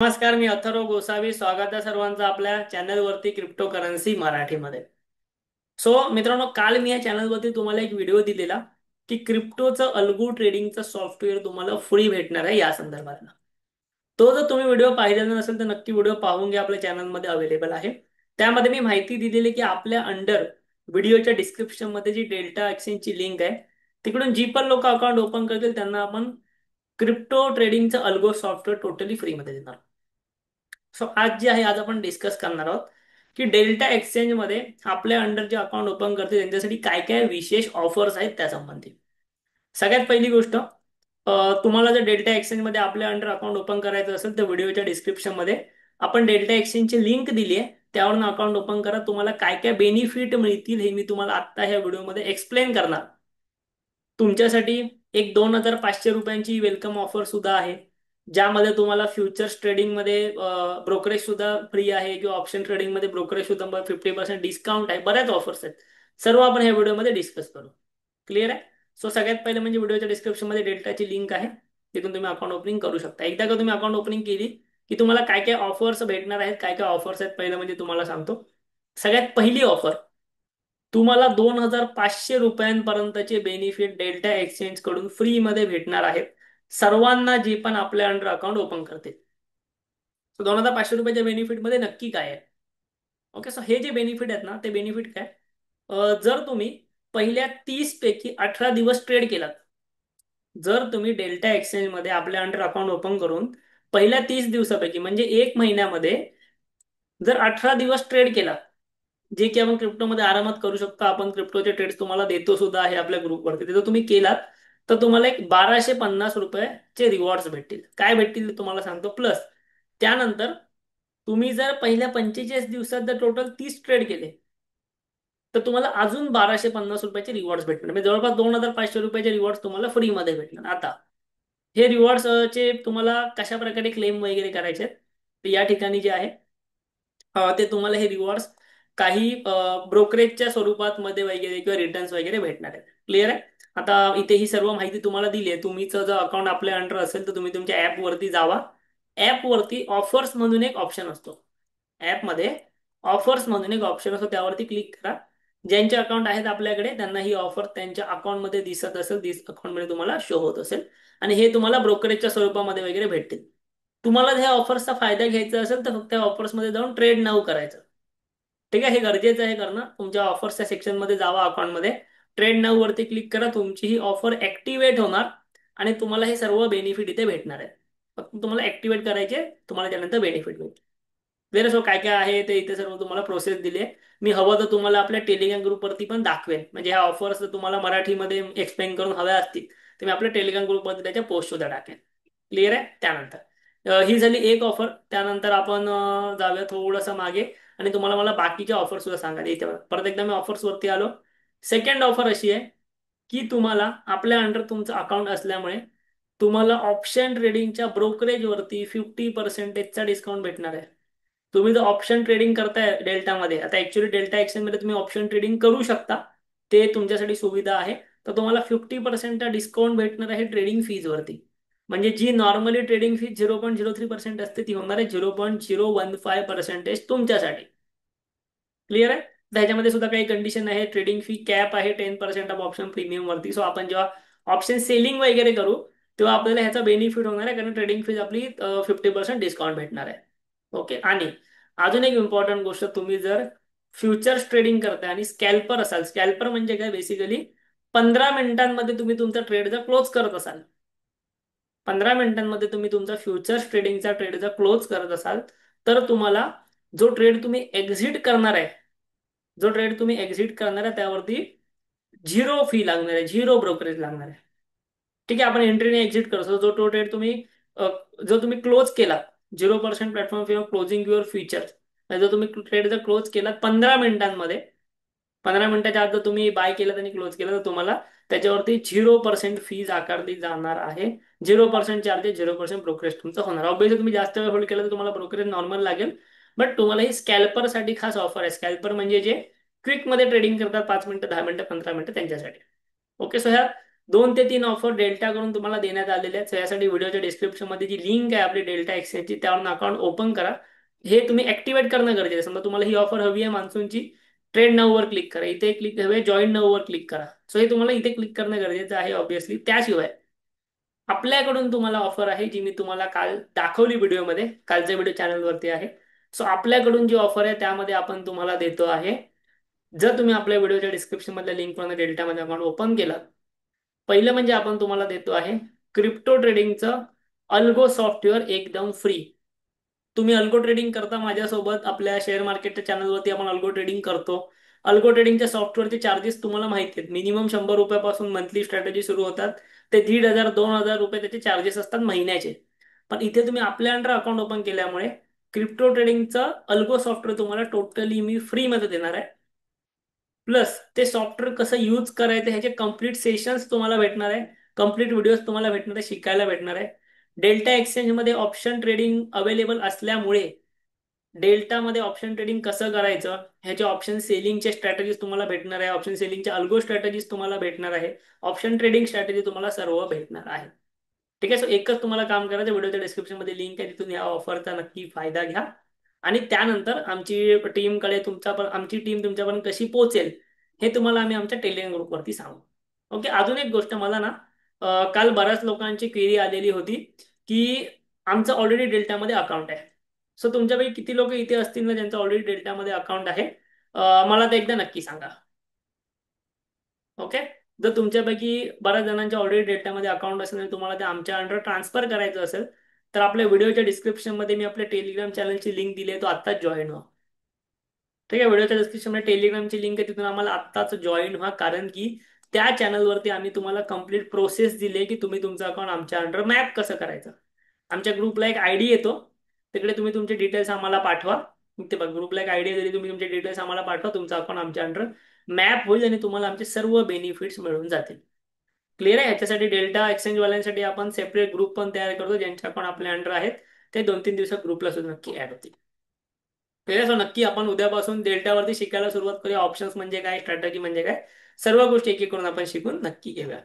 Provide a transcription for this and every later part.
नमस्कार, मी अथर्व गोसावी. स्वागत आहे सर्वांचं आपल्या चॅनलवरती क्रिप्टो करन्सी मराठीमध्ये. मित्रांनो, काल मी या चॅनलवरती तुम्हाला एक व्हिडिओ दिलेला की क्रिप्टोचं अल्गो ट्रेडिंगचं सॉफ्टवेअर तुम्हाला फ्री भेटणार आहे या संदर्भात. तो जर तुम्ही व्हिडिओ पाहिलेला नसेल तर नक्की व्हिडिओ पाहून घ्या, आपल्या चॅनलमध्ये अवेलेबल आहे. त्यामध्ये मी माहिती दिलेली की आपल्या अंडर व्हिडिओच्या डिस्क्रिप्शन मध्ये जी डेल्टा एक्सचेंजची लिंक आहे, तिकडून जी पण लोक अकाउंट ओपन करतील त्यांना आपण क्रिप्टो ट्रेडिंगचं अल्गो सॉफ्टवेअर टोटली फ्रीमध्ये देणार. आज जे आहे, आज आपण डिस्कस करणार आहोत की डेल्टा एक्सचेंज मध्ये आपल्या अंडर जे अकाउंट ओपन करते त्यांच्यासाठी काय काय विशेष ऑफर्स आहेत त्या संबंधी. सगळ्यात पहिली गोष्ट, तुम्हाला जर डेल्टा एक्सचेंज मध्ये आपल्या अंडर अकाउंट ओपन करायचं असेल तर व्हिडिओच्या डिस्क्रिप्शन मध्ये आपण डेल्टा एक्सचेंजची लिंक दिली आहे, त्यावरून अकाउंट ओपन करा. तुम्हाला काय काय बेनिफिट मिळतील हे मी तुम्हाला आता ह्या व्हिडिओमध्ये एक्सप्लेन करणार. तुमच्यासाठी एक 2,500 रुपयांची वेलकम ऑफर सुद्धा आहे, ज्यामध्ये तुम्हाला फ्युचर्स ट्रेडिंग मध्ये ब्रोकरेज सुद्धा फ्री आहे, किंवा ऑप्शन ट्रेडिंग मध्ये ब्रोकरेज सुद्धा 50% डिस्काउंट आहे. बऱ्याच ऑफर्स आहेत, सर्व आपण ह्या व्हिडिओमध्ये डिस्कस करू. क्लिअर आहे? सगळ्यात पहिले म्हणजे व्हिडिओच्या डिस्क्रिप्शन मध्ये डेल्टाची लिंक आहे, तिथून तुम्ही अकाउंट ओपनिंग करू शकता. एकदा का तुम्ही अकाउंट ओपनिंग केली की तुम्हाला काय काय ऑफर्स भेटणार आहेत, काय काय ऑफर्स आहेत पहिलं म्हणजे तुम्हाला सांगतो. सगळ्यात पहिली ऑफर, तुम्हाला 2,500 रुपयांपर्यंतचे बेनिफिट डेल्टा एक्सचेंज कडून फ्री मध्ये भेटणार आहेत सर्वांना जे पण आपल्या अंडर अकाउंट ओपन करते. 2,500 रुपयाच्या बेनिफिट मध्ये नक्की काय आहे? ओके, हे जे बेनिफिट आहेत ना, ते बेनिफिट काय? जर तुम्ही पहिल्या 30 पैकी 18 दिवस ट्रेड केलात, जर तुम्ही डेल्टा एक्सचेंज मध्ये आपल्या अंडर अकाउंट ओपन करून पहिल्या 30 दिवसापैकी म्हणजे एक महिन्यामध्ये जर 18 दिवस ट्रेड केला, जे की आपण क्रिप्टोमध्ये आरामात करू शकतो, आपण क्रिप्टोचे ट्रेड्स तुम्हाला देतो सुद्धा आहे आपल्या ग्रुपवरती, तिथं तुम्ही केलात तर तुम्हाला एक 1,250 रुपयाचे रिवॉर्ड्स भेटतील. काय भेटतील ते तुम्हाला सांगतो. प्लस त्यानंतर तुम्ही जर पहिल्या 45 दिवसात जर टोटल 30 ट्रेड केले तर तुम्हाला अजून 1,250 रुपयाचे रिवॉर्ड्स भेटणार, म्हणजे जवळपास 2,500 रुपयाचे रिवॉर्ड्स तुम्हाला फ्रीमध्ये भेटणार. आता हे रिवॉर्ड्स चे तुम्हाला कशा प्रकारे क्लेम वगैरे करायचे आहेत, तर या ठिकाणी जे आहे, ते तुम्हाला हे रिवॉर्ड्स काही ब्रोकरेजच्या स्वरूपात मध्ये वगैरे किंवा रिटर्न्स वगैरे भेटणार आहेत. क्लिअर आहे? आता इथे ही सर्व माहिती तुम्हाला दिली आहे. तुम्हीचं जर अकाउंट आपल्या अंडर असेल तर तुम्ही तुमच्या ऍप वरती जावा. ऍप वरती ऑफर्स म्हणून एक ऑप्शन असतो, ऍपमध्ये ऑफर्स म्हणून एक ऑप्शन असतो, त्यावरती क्लिक करा. ज्यांचे अकाउंट आहेत आपल्याकडे त्यांना ही ऑफर त्यांच्या अकाउंटमध्ये दिसत असेल, अकाउंटमध्ये तुम्हाला शो होत असेल, आणि हे तुम्हाला ब्रोकरेजच्या स्वरूपामध्ये वगैरे भेटतील. तुम्हाला ह्या ऑफर्सचा फायदा घ्यायचा असेल तर फक्त ऑफर्समध्ये जाऊन ट्रेड नाऊ करायचं. ठीक आहे, हे गरजेचं आहे करणं. तुमच्या ऑफर्सच्या सेक्शनमध्ये जावा, अकाउंटमध्ये ट्रेड नाऊ वरती क्लिक करा, तुमची ही ऑफर ऍक्टिव्हेट होणार आणि तुम्हाला हे सर्व बेनिफिट इथे भेटणार आहे. फक्त तुम्हाला ऍक्टिव्हेट करायचे, तुम्हाला त्यानंतर बेनिफिट मिळतील. वेर काय काय आहे ते इथे सर्व तुम्हाला प्रोसेस दिली आहे. मी हवं तर तुम्हाला आपल्या टेलिग्राम ग्रुपवरती पण दाखवेन, म्हणजे ह्या ऑफर्स तुम्हाला मराठीमध्ये एक्सप्लेन करून हव्या असतील तर मी आपल्या टेलिग्राम ग्रुपवरती त्याच्या पोस्ट सुद्धा टाकेन. क्लिअर आहे? त्यानंतर ही झाली एक ऑफर. त्यानंतर आपण जाऊया थोडंसं मागे आणि तुम्हाला मला बाकीच्या ऑफर सुद्धा सांगायला इथे परत एकदा मी ऑफर्स वरती आलो. सेकंड ऑफर अशी आहे की तुम्हाला आपल्या अंडर तुमचं अकाउंट असल्यामुळे तुम्हाला ऑप्शन ट्रेडिंगच्या ब्रोकरेज वरती 50%चा डिस्काउंट भेटणार आहे. तुम्ही जर ऑप्शन ट्रेडिंग करताय डेल्टामध्ये, आता ऍक्च्युली डेल्टा एक्सचेंज मध्ये तुम्ही ऑप्शन ट्रेडिंग करू शकता, ते तुमच्यासाठी सुविधा आहे. तर तुम्हाला 50%चा डिस्काउंट भेटणार आहे ट्रेडिंग फीज वरती. म्हणजे जी नॉर्मली ट्रेडिंग फी 0.03% असते, ती होणार आहे 0.015% तुमच्यासाठी. क्लिअर आहे? तर ह्याच्यामध्ये सुद्धा काही कंडिशन आहे. ट्रेडिंग फी कॅप आहे 10% ऑफ ऑप्शन प्रीमियम वरती. आपण जेव्हा ऑप्शन सेलिंग वगैरे करू तेव्हा आपल्याला ह्याचा बेनिफिट होणार आहे, कारण ट्रेडिंग फीज आपली 50% डिस्काउंट भेटणार आहे. ओके. आणि अजून एक इम्पॉर्टंट गोष्ट, तुम्ही जर फ्युचर्स ट्रेडिंग करताय आणि स्कॅल्पर असाल, स्कॅल्पर म्हणजे काय, बेसिकली 15 मिनिटांमध्ये तुम्ही तुमचा ट्रेड जर क्लोज करत असाल, 15 मिनिटांमध्ये तुम्ही तुमचा फ्युचर्स ट्रेडिंगचा ट्रेड जर क्लोज करत असाल, तर तुम्हाला जो ट्रेड तुम्ही एक्झिट करणार आहे, जो ट्रेड तुम्ही एक्झिट करणार आहे त्यावरती झिरो फी लागणार आहे, झिरो ब्रोकरेज लागणार आहे. ठीक आहे, आपण एंट्रीने एक्झिट करतो, जो तो ट्रेड तुम्ही जो तुम्ही क्लोज केला, 0% platform fee of closing your features, जर तुम्ही ट्रेड जर क्लोज केला 15 मिनिटांमध्ये, 15 मिनिटाच्या आत जर तुम्ही बाय केलं आणि क्लोज केलं तर तुम्हाला त्याच्यावरती 0% फीज आकारली जाणार आहे. 0% चार्जेस, 0% ब्रोकरेज तुमचं होणार. ऑब्विसली तुम्ही जास्त वेळ होल्ड केलं तर तुम्हाला ब्रोकरेज नॉर्मल लागेल, बट तुम्हाला ही स्कॅल्परसाठी खास ऑफर आहे. स्कॅल्पर म्हणजे जे क्विक मध्ये ट्रेडिंग करतात, 5 मिनिटं, 10 मिनिटं, 15 मिनिटं, त्यांच्यासाठी. ओके. ह्या 2 ते 3 ऑफर डेल्टाकडून तुम्हाला देण्यात आलेल्या आहेत. So यासाठी व्हिडिओच्या डिस्क्रिप्शनमध्ये जी लिंक आहे आपली डेल्टा एक्सचेंजची, त्यावरून अकाउंट ओपन करा. हे तुम्ही ऍक्टिव्हेट करणं गरजेचं आहे. समजा तुम्हाला ही ऑफर हवी आहे मान्सूनची, ट्रेड नाऊ वर क्लिक करा. इथे क्लिक हवे जॉईन नाऊ वर क्लिक करा. सो हे तुम्हाला इथे क्लिक करणं गरजेचं आहे ऑब्विसली. त्याशिवाय आपल्याकडून तुम्हाला ऑफर आहे जी मी तुम्हाला काल दाखवली व्हिडिओमध्ये, कालचा व्हिडिओ चॅनलवरती आहे. सो आपल्याकडून जी ऑफर आहे त्यामध्ये आपण तुम्हाला देतो आहे, जर तुम्ही आपल्या व्हिडिओच्या डिस्क्रिप्शन मधल्या लिंकवरून डेल्टामध्ये अकाउंट ओपन केलं, पहिलं म्हणजे आपण तुम्हाला देतो आहे क्रिप्टो ट्रेडिंगचं अल्गो सॉफ्टवेअर एकदम फ्री. तुम्ही अल्गो ट्रेडिंग करता माझ्यासोबत, आपल्या शेअर मार्केटच्या चॅनलवरती आपण अल्गो ट्रेडिंग करतो. अल्गो ट्रेडिंगच्या सॉफ्टवेअरचे चार्जेस तुम्हाला माहिती आहेत, मिनिमम 100 रुपयापासून मंथली स्ट्रॅटेजी सुरू होतात. ते 1,500-2,000 रुपये त्याचे चार्जेस असतात महिन्याचे. पण इथे तुम्ही आपल्या अंडर अकाउंट ओपन केल्यामुळे क्रिप्टो ट्रेडिंगचं अल्गो सॉफ्टवेअर तुम्हाला टोटली मी फ्रीमध्ये देणार आहे. प्लस ते सॉफ्टवेअर कसं यूज करायचं ह्याचे कम्प्लीट सेशन्स तुम्हाला भेटणार आहे. कम्प्लीट व्हिडिओज तुम्हाला भेटणार आहे, शिकायला भेटणार आहे. डेल्टा एक्सचेंजमध्ये ऑप्शन ट्रेडिंग अवेलेबल असल्यामुळे डेल्टामध्ये ऑप्शन ट्रेडिंग कसं करायचं ह्याचे ऑप्शन सेलिंगचे स्ट्रॅटेजीज तुम्हाला भेटणार आहे. ऑप्शन सेलिंगचे अल्गो स्ट्रॅटेजीज तुम्हाला भेटणार आहे. ऑप्शन ट्रेडिंग स्ट्रॅटेजी तुम्हाला सर्व भेटणार आहे. ठीक आहे. सो एकच तुम्हाला काम करायचं, व्हिडिओच्या डिस्क्रिप्शन मध्ये लिंक आहे, तिथून या ऑफरचा नक्की फायदा घ्या. आणि त्यानंतर आमची टीम तुमच्यापर्यंत कशी पोहोचेल हे तुम्हाला आम्ही आमच्या टेलिग्राम ग्रुपवरती सांगू. ओके. अजून एक गोष्ट, मला ना काल बऱ्याच लोकांची क्वेरी आलेली होती की आमचं ऑलरेडी डेल्टामध्ये अकाउंट आहे. सो तुमच्यापैकी किती लोक इथे असतील ना ज्यांचं ऑलरेडी डेल्टामध्ये अकाउंट आहे, मला ते एकदा नक्की सांगा. ओके. जर तुमच्यापैकी बऱ्याच जणांच्या ऑलरेडी डेटामध्ये अकाउंट असेल आणि तुम्हाला ते आमच्या अंडर ट्रान्सफर करायचं असेल, तर आपल्या व्हिडिओच्या डिस्क्रिप्शनमध्ये मी आपल्या टेलिग्राम चॅनलची लिंक दिली आहे, तो आत्ताच जॉईन व्हा. ठीक आहे. व्हिडिओच्या डिस्क्रिप्शनमध्ये टेलिग्रामची लिंक आहे, तिथून आम्हाला आत्ताच जॉईन व्हा. कारण की त्या चॅनलवरती आम्ही तुम्हाला कंप्लीट प्रोसेस दिली आहे की तुम्ही तुमचं अकाउंट आमच्या अंडर मॅप कसं करायचं. आमच्या ग्रुपला एक आयडी येतो, तिकडे तुम्ही तुमचे डिटेल्स आम्हाला पाठवा. ते बघ, ग्रुपला एक आयडी दिली, तुम्ही तुमचे डिटेल्स आम्हाला पाठवा, तुमचं अकाउंट आमच्या अंडर मॅप होईल आणि तुम्हाला आमचे सर्व बेनिफिट्स मिळून जातील. क्लिअर आहे. ह्याच्यासाठी डेल्टा एक्सचेंज वाल्यांसाठी आपण सेपरेट ग्रुप पण तयार करतो, ज्यांचे अकाउंट आपल्या अंडर आहेत ते 2-3 दिवसात ग्रुपला सुद्धा नक्की ऍड होतील. क्लिअर. सो नक्की आपण उद्यापासून डेल्टावरती शिकायला सुरुवात करूया. ऑप्शन्स म्हणजे काय, स्ट्रॅटेजी म्हणजे काय, सर्व गोष्टी एक एक करून आपण शिकून नक्की घेऊया.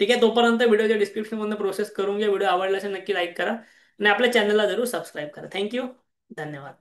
ठीक आहे. तोपर्यंत व्हिडिओच्या डिस्क्रिप्शन मधून प्रोसेस करून घ्या. व्हिडिओ आवडला असेल नक्की लाईक करा आणि आपल्या चॅनलला जरूर सबस्क्राईब करा. थँक्यू. धन्यवाद.